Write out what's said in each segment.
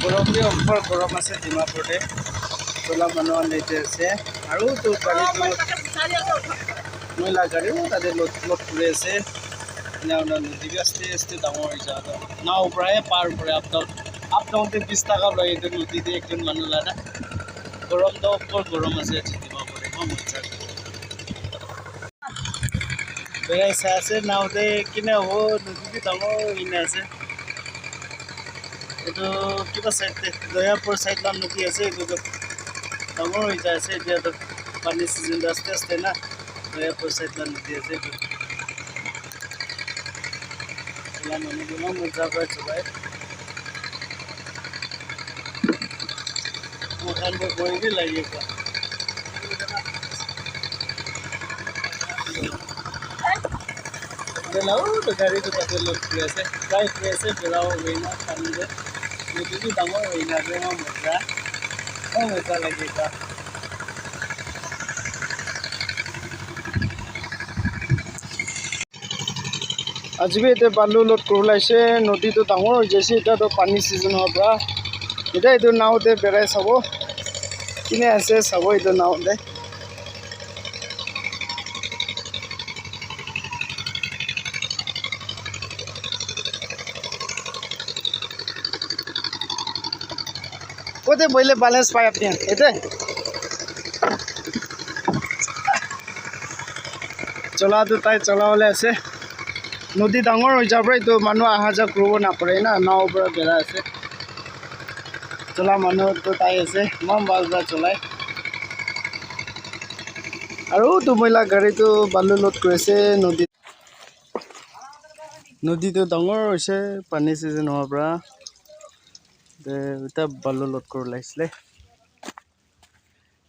গৰম দি অম্ফৰ গৰম আছে ডিমাপুৰতে চলা মানুহ আনিতে আছে আৰু তো গাড়ীটো মহিলা গাড়ীও তাতে লোড কৰি আছে নদী আস্তে আস্তে ডাঙৰ হৈ যায় নাও পৰাই পাৰ কৰে আপ ডাউনতে 20 টাকা লয় এইটো নদীতে একজন মানুহ লাদা গৰম তো অম্ফৰ গৰম আছে ডিমাপুৰতে মজা বেৰাই চাই আছে নাওতে কিনে হ'ব নদীতে ডাঙৰ হৈ আছে এইটো কিবা সাইড দয়াপুৰ সাইড মান নদী আছে এইটো ডাঙৰ হৈ যায় আছে এতিয়াতো পানী সিজন আস্তে আস্তে না দয়াপুৰ সাইড মান নদী আছে এইটো চলা মানুহগুলো মজা করে চলায় মোটান বই भी লাগেगा बेलाओ तो गाड़ी तो कते लोग कैसे काय कैसे बेलाओ वेना खाने नदी भी डांगो वेना रे मजा लगेगा आज भी इते बालू लोड करलाइसे नदी तो डांगो जैसे इटा तो पानी सीजन होबा इटा इतो नाव दे बेराय सबो किने आसे सबो इतो नाव दे कोते बोले बैलेंस पाए अपने एते चला तो ताई चलावले আছে नदी डांगर হৈ যাব তো মানুহ আহা যা কৰিব না পৰে না নাও পৰা বেৰা আছে চলা মানুহ তো তাই আছে মম বাজবা চলাই আৰু তো মহিলা গাড়ীটো বালু লোড কৰিছে নদীটো ডাঙৰ হৈছে পানী সিজন হোৱাৰ পৰা এটা বালু লোড কৰি লাইছিলে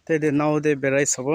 তে নাও দে বেৰাই চাব